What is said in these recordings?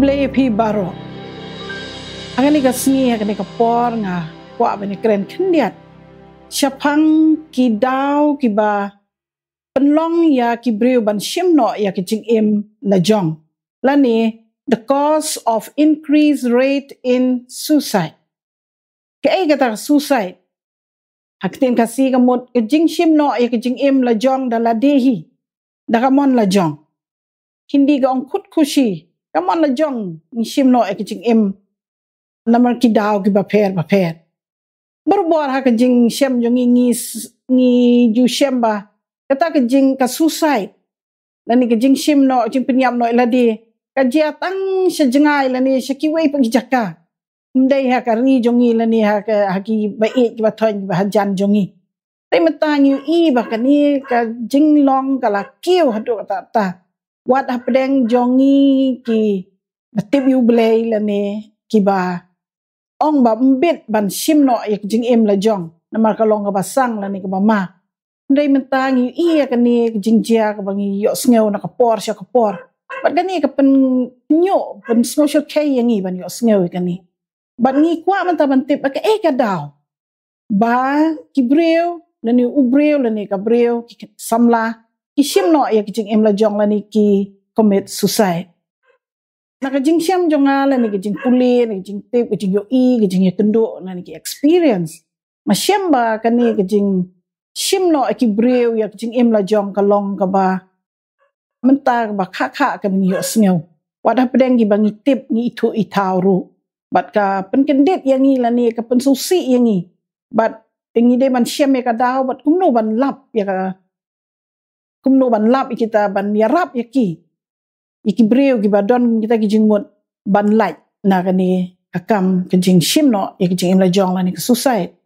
Keblay pi baro. Angani ka sngi angani ka por nga kwa bani kren kendiat. Syapang ki daw ki ba penlong ya ki breu ban shimno ya ki jing im la jong. Lani the cause of increased rate in suicide. Kaya kata suicide. Haktin kasi kamot ki jing shimno ya ki jing im la jong da la dehi. Da kamon la jong. Hindi ka ong kut kushi. Kamon la jong ni shimno ya ki jing im. Namar ki daw ki ba per. Berbor ha ka jing shem jong ngi ju shem ba. Kata ka jing ka suicide. Lani ka jing shimno jing penyam no la de. Ka jiatang siya jengay lani siya kiway pagjaka. Mday ha ka ri jongi lani ha ki bait ki ba ton ba hajan jongi. Tay matang yu i ba kani ka jing long ka la kiw hadu kata ta. Wat ha pedeng jongi ki batib yu blay lani ki ba ong ba mbit ban shimno yak jing im la jong. Namar ka long ka basang lani ka ba ma. Mday matang yu i kani jing jia ka bangi yok sngaw na kapor siya kapor. Bat gani ka pen nyo pen social care yang i ban yok sngaw kani. Bat ngi kwa man ta ban tip ka ka daw. Ba ki breu lani ubreu lani ka breu ki samla ki shimno ya ki jing im la jong lani ki commit suicide. Naka jing syam jonga lani ki jing puli lani ki jing tip ki jing yo i ki jing kendo lani ki experience. Ma syam ba kani ki jing shimno ki breu ya ki jing im la jong ka long ka ba menta ba kha ka ngi yo sngaw. Wadah pedeng gi bangi tip ngi itu itauru. Bat ka penkendit yang ngi lani ka pensusi yang ngi. Bat tingi de man syam ya ka daw bat kumno ban lap ya ka kumno ban lap kita ban yarap ya ki. Iki breu ki badon kita ki jingmut ban light na kani akam ki jing shimno ya ki jing im la jong lani ka suicide.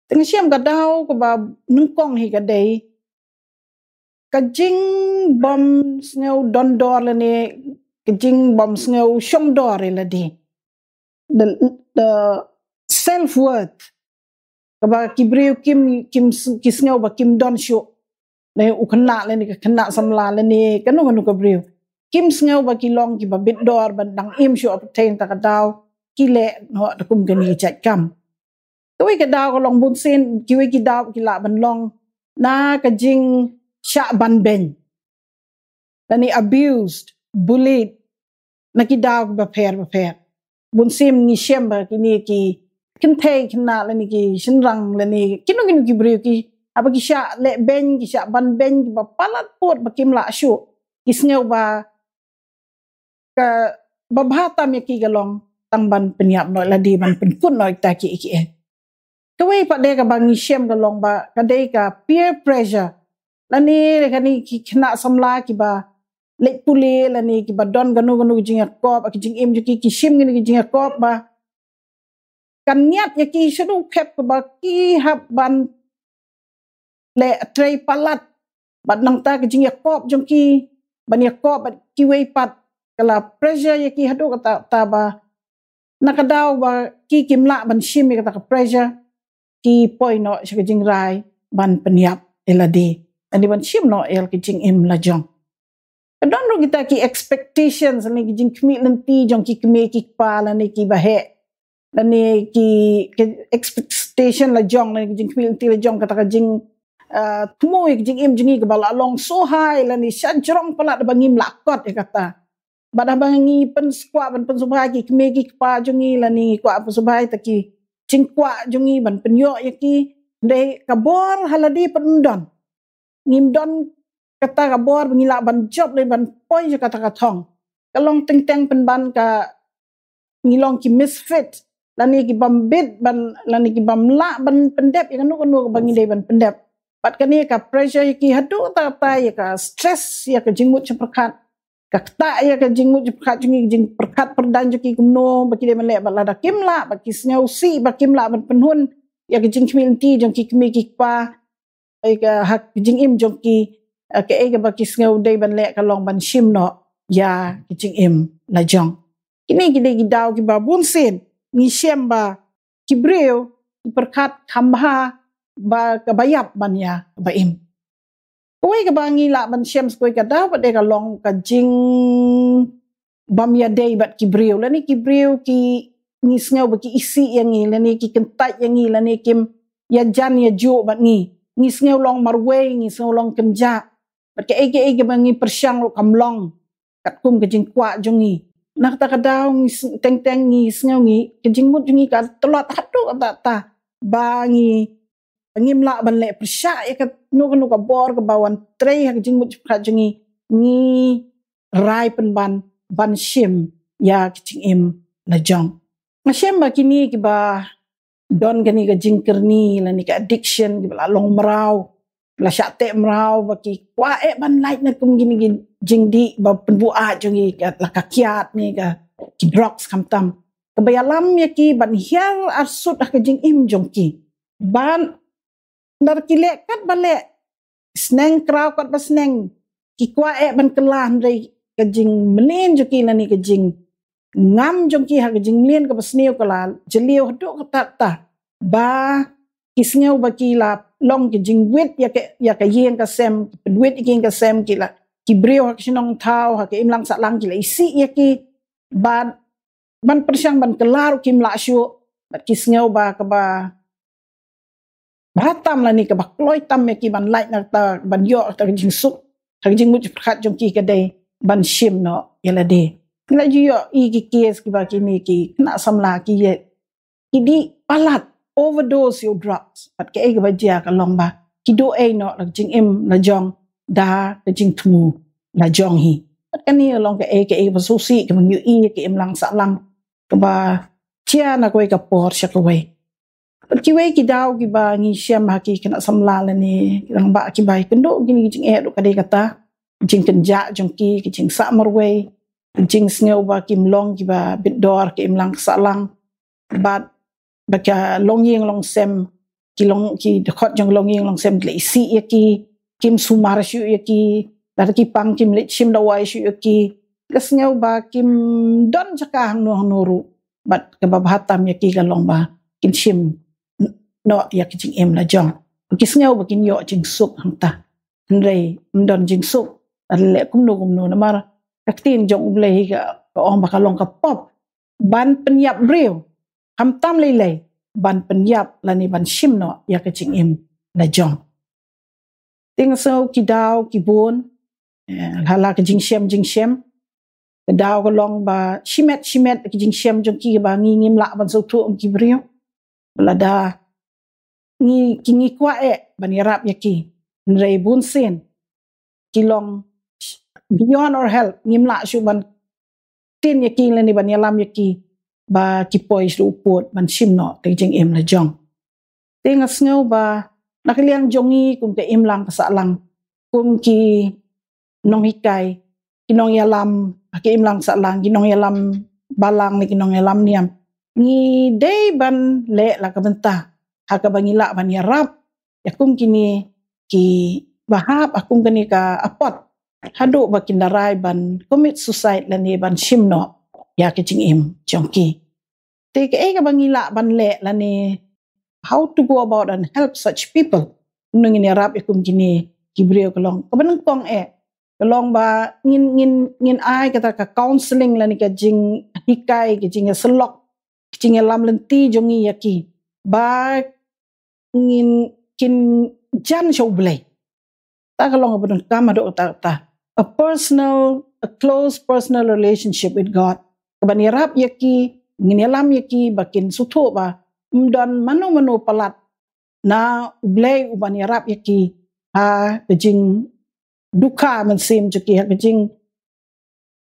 Tingi syam ka daw ka ba nungkong hi ka day ka jing bom sngaw dondor lani ka jing bom sngaw shongdor la di. The self worth kaba kibreu kim kisngaw ba kim don sho le ukna le ni kena samla le ni kanu ka breu kim sngaw ba kilong ki ba bit dor ban dang im sho obtain ta ka daw ki le no ta kum gani chat kam koi ka daw ko long bun sen ki we ki daw ki la ban long na ka jing sha ban ben lani abused bullied na ki daw ba per bun sim ni shemba kini ki kintay kina lani ki shinrang lani kino ki breu ki apa ki sha le ben ki sha ban ben ki ba palat pot ba kim la shu ki sngaw ba ka babhata me ki galong tang ban penyap no la di ban penkun no ta ki e kawai pa de ka bangi shem galong ba ka de ka peer pressure lani kani ki kena samla ki ba lek puli lani ki ba don ganu jing kop ki jing im ki shim ni ki jing kop ba kan niat ya ki shadu pep ba ki hab ban le tray palat bat nang ta ki jing kop jong ki ban ya kop bat ki wei pat kala pressure ya ki hadu kata ta ba nakadaw ba ki kimla ban shim kata ka pressure ki poi no shi jing rai ban penyap eladi ani ban shim no el ki jing im la jong kadon ro kita ki expectations ni ki jing kmi nanti jong ki kmi ki pa la ni ki ba he lani ki expectation la jong lani jing kmi nanti la jong kata ka jing tumo ki jing im jingi ka bala long so high lani sha jrong pala da bangim lakot ya kata bada bangi pen skwa ban pen subhai ki kmi ki pa jongi lani kwa pen subhai ta ki jing kwa jongi ban penyo ya ki de kabor haladi pendon ngim don kata ka bor bangila ban job le ban poi je kata ka thong kalong teng pen ban ka ngilong ki misfit lani ki bambit ban lani ki bamla ban pendep yang nu bangi de ban pendep pat kani ka pressure ki hadu ta ya ka stress ya ka jingmut ceperkat ka ta ya ka jingmut ceperkat jing perkat perdan je ki kumno baki de man le bala da kimla baki snau si bakimla ban penhun ya ka jing kmilti jong ki kmi ki pa ai ka hak jing im jong ki ke ga baki sngaw day ban le ka long ban shim no ya ki jing im la jong kini ki de daw ki ba bun sen ni shem ba ki breu ki perkat khamba ba ka bayap ban ya ba im koi ka bangi la ban shem skoi ka daw ba de ka long ka jing bam ya day bat kibriu la ni kibriu ki ngi sngaw ba ki isi yang ngi la ni ki kentat yang ngi la ni kim ya jan ya jo bat ngi sngaw long marway ngi sngaw long kenja bat ke ege bangi persyang lo kamlong kat kum ke jing kwa jongi nak ta kadaw ngi teng ngi sngaw ngi ke jing mut jongi ka telot hatu ta bangi ngimla ban le persya ya ka nu ka bor ka bawan trei ha jing mut ka jongi ngi rai pen ban shim ya kicing im la jong ngasem ba kini ki ba don gani ka jingkerni la ni ka addiction ki ba long merau la syate merau ba ki kwa ban like na kum gini jingdi ba penbua jongi ka la ka kiat ni ka ki drugs kamtam kebayalam ya ki ban hiar arsut ka jing im jong ki ban dar kilek kat balik sneng kraw kat ba sneng ki kwa ban kelah ndai ka jing menen joki la ni ka jing ngam jong ki ha ka jing mlen ka pasneu kala jeliu haduk ka ta ba kisngeu ba ki la long ki jing wit ya ka yen ka sem wit ki ka sem ki la ki breu ha sinong thau ha ka imlang sa lang ki la isi ya ki ban persyang ban kelar kim la syu bat kisngeu ba ka ba batam la ni ka ba kloi tam ya ki ban like na ta ban yo ta jing suk ta jing mut khat jong ki ka dei ban shim no yala de la yo i ki case ki ba ki ni ki na samla ki ye ki di palat overdose your drugs pat ke ga ba ja ka long ba ki do no la jing im la jong da la jing tu la jong hi pat ka ni long ke ba su si ke mang yu i ke im lang sa lang ka ba chia na ko ka por sha ko we pat ki we ki daw ki ba ngi syam ha ki kana samla la ni lang ba ki bai kendo gini jing do ka de kata jing kenja jong ki jing sa marway jing sneu ba kim long ki ba bit dor ki im lang sa lang bat baka long yeng long sem ki khot jong long yeng long sem le si ya ki kim sumar shu ya ki dar ki pang kim le chim da wai shu ya ki gasngeu ba kim don jaka hang no nuru bat ka ba hatam ya ki ga long ba kin chim no ya ki jing em la jong ki sneu ba kin yo jing sup hang ta ndrei ndon jing sup ar le kum no na mar kaktin jong ble ga ong ba ka long ka pop ban penyap breu ham tam le ban penyap la ni ban shim no ya ka ching im la jong ting so ki daw ki bon hala ka jing shem ka daw ka long ba shimet ki jing shem jong ki ba ngi ngim la ban so tu ki breu la da ngi kwa ban yarap ya ki nrei bun sen ki long beyond our help ngim la shu ban tin ya ki la ni ban yalam ya ki ba ki poi shu pot ban shim no te jing em la jong ting sneu ba nakiliang jongi kum te im lang sa lang kum ki nong hikai ki nong yalam ki im lang sa lang ki nong yalam balang ni ki nong yalam niam ni dei ban le la ka benta ha ka bangila ban yarap ya kum kini ki bahap akum kini ka apot hadu ba kindarai ban commit suicide la ni ban shim no ya ke jing im jongki te ke ga bangila ban le la ni how to go about and help such people nung ni rap ikum kini kibreu kolong kaban kong kolong ba ngin ai kata ka counseling la ni ka jing hikai ke jing selok jing lam lenti jongi yaki ba ngin kin jan show blai ta kalong ba kama do ta a close personal relationship with God kaban rap yaki ngin lam yaki bakin suto ba dan mano palat na ublay uban yarap yaki ha kejing duka mensim joki ha kejing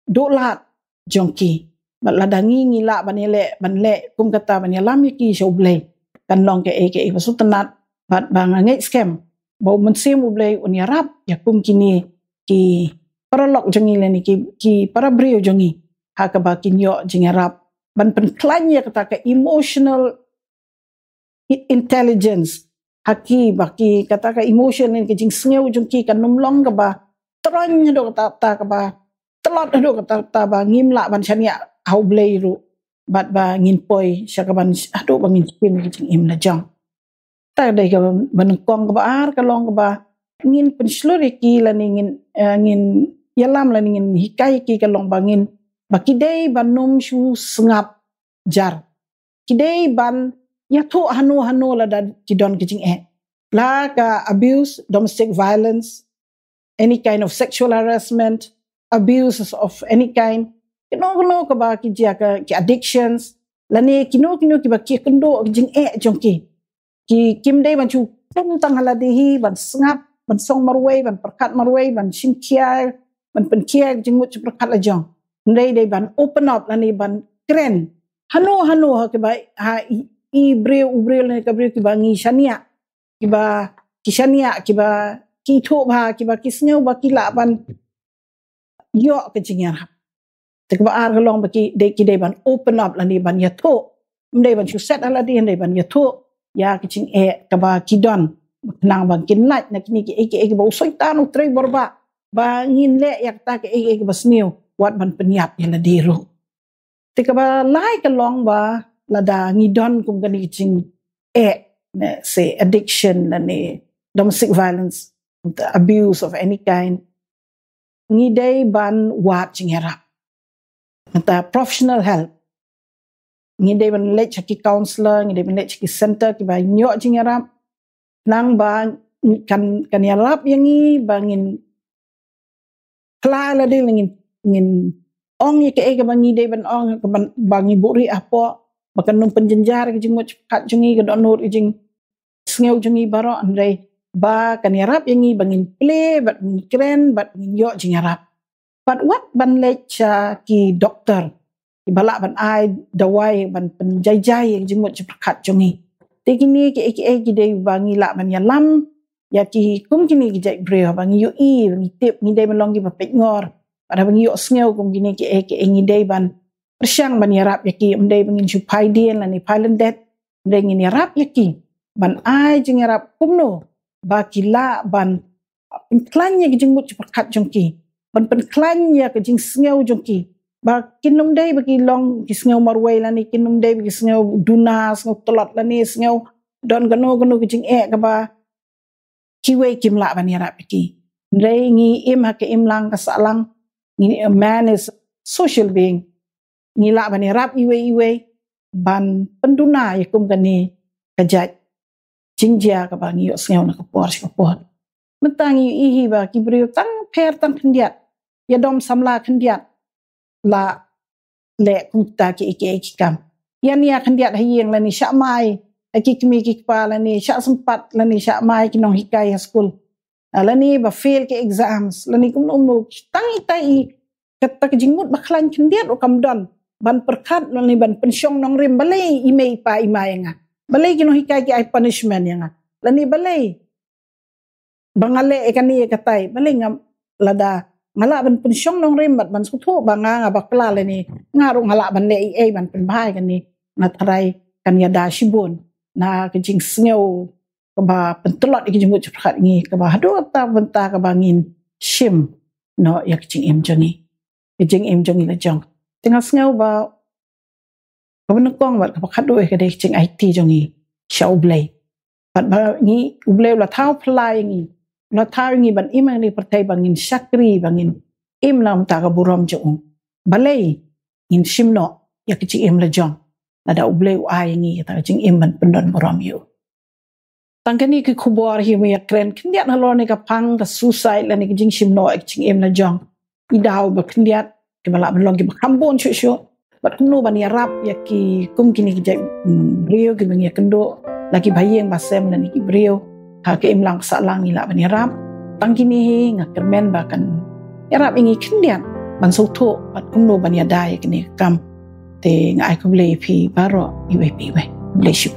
dolat jongki baladangi ngila banle kum kata ban yalam yaki so ublay kan long ke pasutanat bat bangangai scam bau mensim ublay un yarap yakum kini ki paralok jongi leni ki para brio jongi ha ka bakin yo jing yarap ban penklanya kata ke emotional intelligence haki baki kata ka emotion ni kijing sneu jungki kan numlong ka ba tron do kata ka ba telot do kata ba ngimla ban chania au bleiru bat ba ngin poi sya ka ban ado ba ngin spin kijing im na jang ta dai ka ban kong ka ba ar ka long ka ba ngin pensluri ki la ngin yalam la ngin hikai ki ka long ba ngin Bakidei ban num shu sengap jar. Kidei ban ya tu hanu la da kidon kijing la ka abuse, domestic violence, any kind of sexual harassment, abuse of any kind. Kino ka ba kijia ka addictions. Lani kino ki ba ki kendo kijing jongki. Ki kim dei ban chu tung tang haladihi ban sengap ban song marway ban perkat marway ban simkia ban penkia jengmut perkat la jong. Ndai ban open up lani ban keren. Hanu ha ke ba ha i breu ni ka breu ki ba ngi shania ki ba kishania ki ba ki tho ba ki ba kisneu ba ki la ban yo ke jingya te ba ar long ba ki de ban open up lani ban ya tho ndai ban chu set ala di ndai ban ya tho ya ki ching ka ba ki don nang ban kin lat na kini ki ba usoi tanu tre borba ba ngin le yak ta ki ba sneu wat ban penyap ya la diru. Tika ba lai ka long ba lada ngidon kung gani ching ne say addiction na ni domestic violence, the abuse of any kind. Ngidai ban wat ching harap. Ngata professional help. Ngidai ban let chaki counselor, ngidai ban let chaki center ki ba nyok ching harap. Nang ba kan yarap yang ni bangin kla la di ngin ong ye ke bangi de ban ong bangi buri apa bakan num penjenjar ke jingmo kat jungi ke donor jing sneu jungi baro andai ba kan yarap yangi bangin play bat keren bat yo jing yarap but what ban lecha ki doktor ki balak ban ai dawai ban penjai jingmo kat jungi tekini ki de bangi la ban yalam ya ki kum kini ki jai breo bangi yo bangi tip ni de ban long ki papet ngor pada bangi yo sneu kum gini ki ngidei ban persyang ban yarap yaki mdei bangin chupai dien lani pilot death mdei ngin yarap yaki ban ai jing yarap kumno ba kila ban penklanya ki jingmut perkat jongki ban penklanya ki jing sneu jongki ba kinum dei bagi long ki sneu marwai lani kinum dei bagi sneu duna sneu tolot lani sneu don gano ki jing ka ba kiwe kimla ban yarap yaki mdei ngi im ha ke im lang ka salang ni a man is social being ngila ban rap iwe ban penduna yakum gani kajat jingjia ka ba ngiyo sneu na kapor mentang ihi ba kibriu tang per tang kendiat ya dom samla kendiat la le kumta ki kam yan ya kendiat hayeng la ni syak mai aki kimi ki kepala ni syak sempat la ni syak mai kinong hikaya school lani ba fail ke exams lani kum no tang itai kata kejingmut baklan kendiat o kamdon ban perkat lani ban pensyong nong rim balai imei pa imai nga balai kino hikai ki ai punishment yang lani balai bangale ekani katai balai ngam lada ngala ban pensyong nong rim ban sutho banga bakla lani ngarung ngala ban le ban penbai kani ngatrai kan yada shibun na kejing sneu ba pentelot kejingmut cepat ngi ka ba hadu ta benta ka bangin shim no yak kejing em joni kejing em jong ila jong tengah sneu ba kabenekong bat kapakado ke de kejing IT jongi shau blai bat ba ni ublai la thau plai ngi la thau ngi ban imang ni partai bangin syakri bangin im nam ta ka buram jong balai in shimno yak kejing em la jong ada ublai ai ngi ta kejing em ban pendon buram yu tangkani ki khubor hi me kren kendiat halor ni ka pang ka suicide la ni kejing shimno kejing em la jong idau ba kendiat ke balak belong ke kambon syu bat kunu ban yarap yaki kum kini ke brio ke bangi kendo lagi bayeng basem dan ki brio ha ke imlang salang ila ban yarap tang kini ngakermen bakan yarap ingi kendiat ban sotho bat kunu ban yadai kini kam te ngai ku ble pi baro iwe pi we ble syu